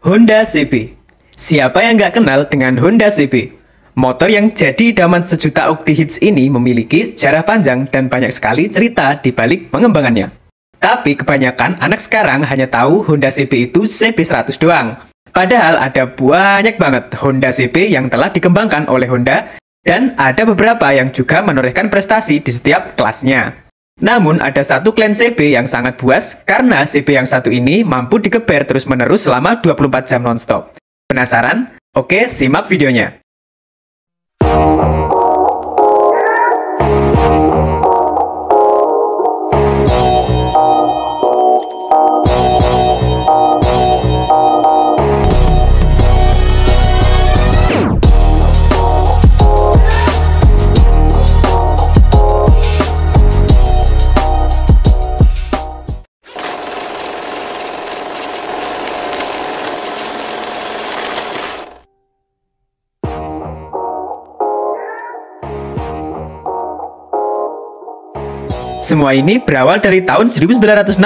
Honda CB. Siapa yang nggak kenal dengan Honda CB? Motor yang jadi idaman sejuta ukti hits ini memiliki sejarah panjang dan banyak sekali cerita di balik pengembangannya. Tapi kebanyakan anak sekarang hanya tahu Honda CB itu CB100 doang. Padahal ada banyak banget Honda CB yang telah dikembangkan oleh Honda dan ada beberapa yang juga menorehkan prestasi di setiap kelasnya. Namun ada satu klan CB yang sangat buas karena CB yang satu ini mampu digeber terus-menerus selama 24 jam non-stop. Penasaran? Oke, simak videonya. Semua ini berawal dari tahun 1967,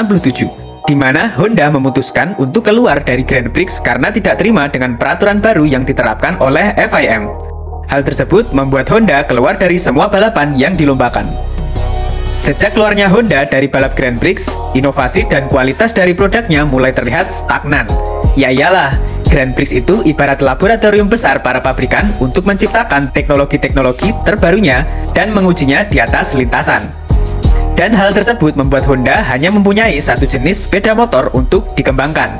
di mana Honda memutuskan untuk keluar dari Grand Prix karena tidak terima dengan peraturan baru yang diterapkan oleh FIM. Hal tersebut membuat Honda keluar dari semua balapan yang dilombakan. Sejak keluarnya Honda dari balap Grand Prix, inovasi dan kualitas dari produknya mulai terlihat stagnan. Ya iyalah, Grand Prix itu ibarat laboratorium besar para pabrikan untuk menciptakan teknologi-teknologi terbarunya dan mengujinya di atas lintasan. Dan hal tersebut membuat Honda hanya mempunyai satu jenis sepeda motor untuk dikembangkan.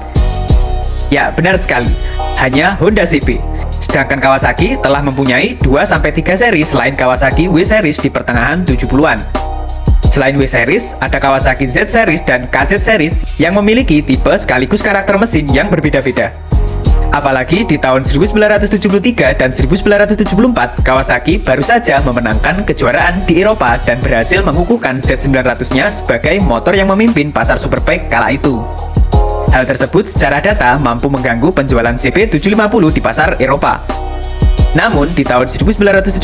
Ya, benar sekali, hanya Honda CB. Sedangkan Kawasaki telah mempunyai 2-3 seri selain Kawasaki W-Series di pertengahan 70-an. Selain W-Series, ada Kawasaki Z-Series dan KZ-Series yang memiliki tipe sekaligus karakter mesin yang berbeda-beda. Apalagi di tahun 1973 dan 1974, Kawasaki baru saja memenangkan kejuaraan di Eropa dan berhasil mengukuhkan Z900-nya sebagai motor yang memimpin pasar superbike kala itu. Hal tersebut secara data mampu mengganggu penjualan CB750 di pasar Eropa. Namun, di tahun 1975,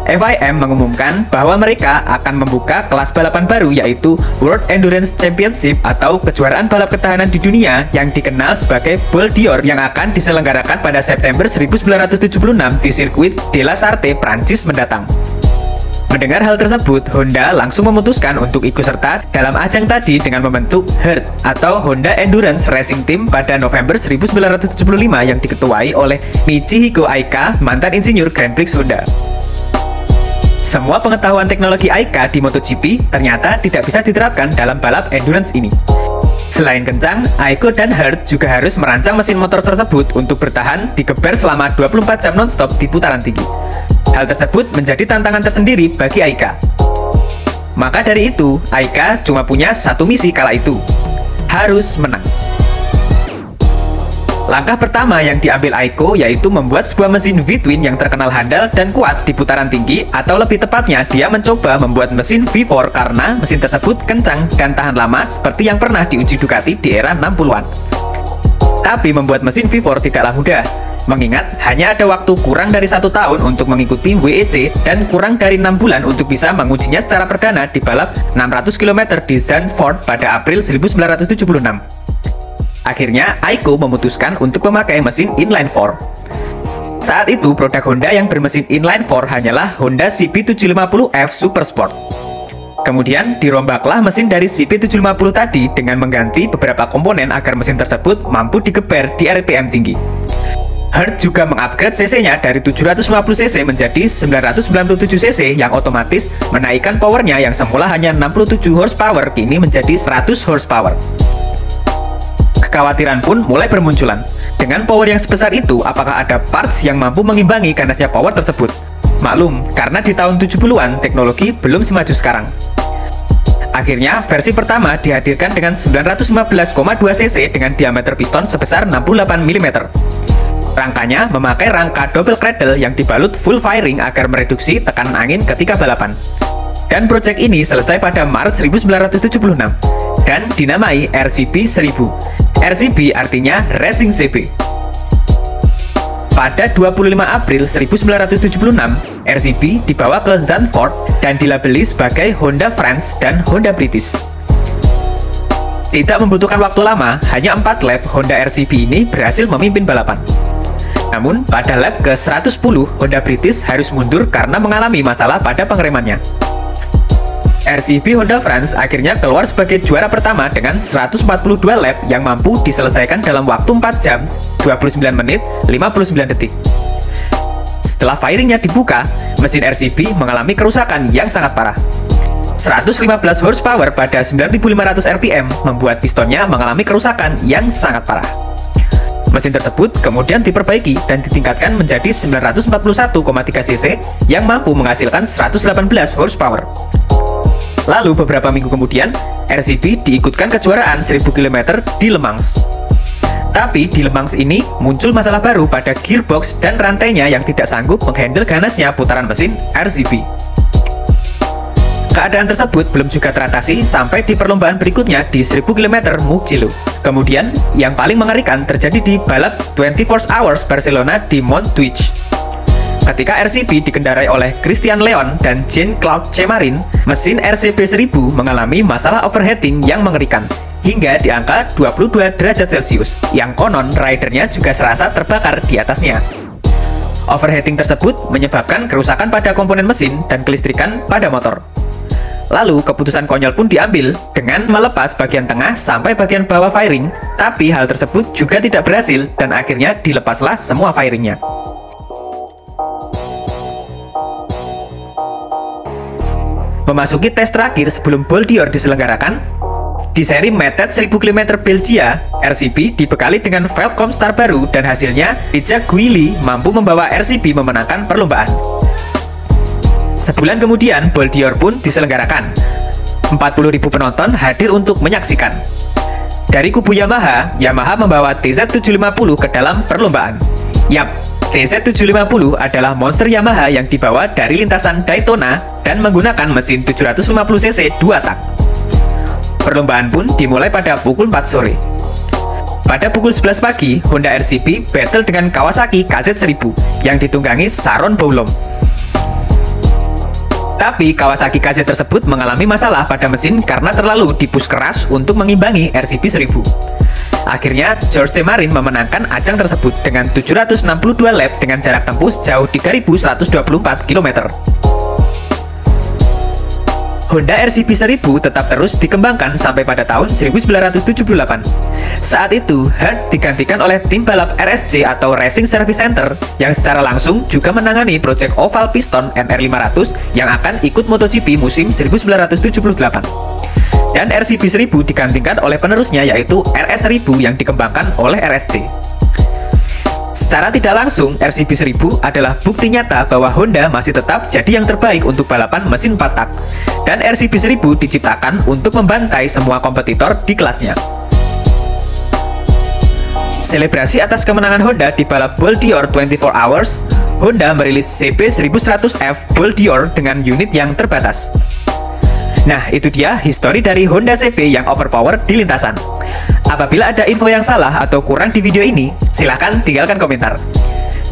FIM mengumumkan bahwa mereka akan membuka kelas balapan baru yaitu World Endurance Championship atau kejuaraan balap ketahanan di dunia yang dikenal sebagai Bol d'Or yang akan diselenggarakan pada September 1976 di sirkuit de la Sarthe, Prancis mendatang. Mendengar hal tersebut, Honda langsung memutuskan untuk ikut serta dalam ajang tadi dengan membentuk HERT atau Honda Endurance Racing Team pada November 1975 yang diketuai oleh Michihiko Aika, mantan insinyur Grand Prix Honda. Semua pengetahuan teknologi Aika di MotoGP ternyata tidak bisa diterapkan dalam balap endurance ini. Selain kencang, Aiko dan HERT juga harus merancang mesin motor tersebut untuk bertahan digeber selama 24 jam non-stop di putaran tinggi. Hal tersebut menjadi tantangan tersendiri bagi Aika. Maka dari itu, Aika cuma punya satu misi kala itu, harus menang. Langkah pertama yang diambil Aiko yaitu membuat sebuah mesin V-twin yang terkenal handal dan kuat di putaran tinggi, atau lebih tepatnya dia mencoba membuat mesin V4 karena mesin tersebut kencang dan tahan lama seperti yang pernah diuji Ducati di era 60-an. Tapi membuat mesin V4 tidaklah mudah, mengingat hanya ada waktu kurang dari 1 tahun untuk mengikuti WEC dan kurang dari 6 bulan untuk bisa mengujinya secara perdana di balap 600 km di Zandvoort pada April 1976. Akhirnya, Aiko memutuskan untuk memakai mesin inline-4. Saat itu, produk Honda yang bermesin inline-4 hanyalah Honda CB750F Super Sport. Kemudian, dirombaklah mesin dari CB750 tadi dengan mengganti beberapa komponen agar mesin tersebut mampu digeber di RPM tinggi. HERT juga mengupgrade cc-nya dari 750 cc menjadi 997 cc yang otomatis menaikkan powernya yang semula hanya 67 horsepower kini menjadi 100 horsepower. Kekhawatiran pun mulai bermunculan. Dengan power yang sebesar itu, apakah ada parts yang mampu mengimbangi ganasnya power tersebut? Maklum, karena di tahun 70-an teknologi belum semaju sekarang. Akhirnya, versi pertama dihadirkan dengan 915,2 cc dengan diameter piston sebesar 68 mm. Rangkanya memakai rangka double cradle yang dibalut full firing agar mereduksi tekanan angin ketika balapan. Dan proyek ini selesai pada Maret 1976 dan dinamai RCB 1000. RCB artinya Racing CB. Pada 25 April 1976, RCB dibawa ke Zandvoort dan dilabeli sebagai Honda France dan Honda British. Tidak membutuhkan waktu lama, hanya 4 lap Honda RCB ini berhasil memimpin balapan. Namun, pada lap ke-110, Honda British harus mundur karena mengalami masalah pada pengeremannya. RCB Honda France akhirnya keluar sebagai juara pertama dengan 142 lap yang mampu diselesaikan dalam waktu 4 jam, 29 menit, 59 detik. Setelah fairingnya dibuka, mesin RCB mengalami kerusakan yang sangat parah. 115 horsepower pada 9.500 rpm membuat pistonnya mengalami kerusakan yang sangat parah. Mesin tersebut kemudian diperbaiki dan ditingkatkan menjadi 941,3 cc yang mampu menghasilkan 118 horsepower. Lalu beberapa minggu kemudian, RCB diikutkan kejuaraan 1000 km di Le Mans. Tapi di Le Mans ini muncul masalah baru pada gearbox dan rantainya yang tidak sanggup menghandle ganasnya putaran mesin RCB. Keadaan tersebut belum juga teratasi sampai di perlombaan berikutnya di 1000 km Mugello. Kemudian, yang paling mengerikan terjadi di balap 24 Hours Barcelona di Montjuïc. Ketika RCB dikendarai oleh Christian Leon dan Jean-Claude Chemarin, mesin RCB 1000 mengalami masalah overheating yang mengerikan, hingga di angka 22 derajat Celcius, yang konon ridernya juga serasa terbakar di atasnya. Overheating tersebut menyebabkan kerusakan pada komponen mesin dan kelistrikan pada motor. Lalu, keputusan konyol pun diambil dengan melepas bagian tengah sampai bagian bawah fairing, tapi hal tersebut juga tidak berhasil dan akhirnya dilepaslah semua fairingnya. Memasuki tes terakhir sebelum Bol d'Or diselenggarakan, di seri Metet 1000 km Belgia, RCB dibekali dengan Velcom Star baru dan hasilnya Jacques Guilly mampu membawa RCB memenangkan perlombaan. Sebulan kemudian, Bol d'Or pun diselenggarakan. 40.000 penonton hadir untuk menyaksikan. Dari kubu Yamaha, Yamaha membawa TZ750 ke dalam perlombaan. Yap, TZ750 adalah monster Yamaha yang dibawa dari lintasan Daytona dan menggunakan mesin 750cc 2 tak. Perlombaan pun dimulai pada pukul 4 sore. Pada pukul 11 pagi, Honda RCB battle dengan Kawasaki KZ1000 yang ditunggangi Sharon Boulom. Tapi Kawasaki KZ tersebut mengalami masalah pada mesin karena terlalu dipush keras untuk mengimbangi RCB 1000. Akhirnya, George Chemarin memenangkan ajang tersebut dengan 762 lap dengan jarak tempuh sejauh 3.124 km. Honda RCB 1000 tetap terus dikembangkan sampai pada tahun 1978. Saat itu, Hart digantikan oleh tim balap RSC atau Racing Service Center yang secara langsung juga menangani proyek oval piston MR500 yang akan ikut MotoGP musim 1978. Dan RCB 1000 digantikan oleh penerusnya yaitu RS 1000 yang dikembangkan oleh RSC. Secara tidak langsung, RCB 1000 adalah bukti nyata bahwa Honda masih tetap jadi yang terbaik untuk balapan mesin 4 tak. Dan RCB 1000 diciptakan untuk membantai semua kompetitor di kelasnya. Selebrasi atas kemenangan Honda di balap Bol d'Or 24 Hours, Honda merilis CB1100F Bol d'Or dengan unit yang terbatas. Nah, itu dia histori dari Honda CB yang overpower di lintasan. Apabila ada info yang salah atau kurang di video ini, silahkan tinggalkan komentar.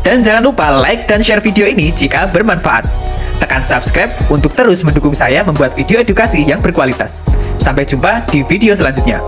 Dan jangan lupa like dan share video ini jika bermanfaat. Tekan subscribe untuk terus mendukung saya membuat video edukasi yang berkualitas. Sampai jumpa di video selanjutnya.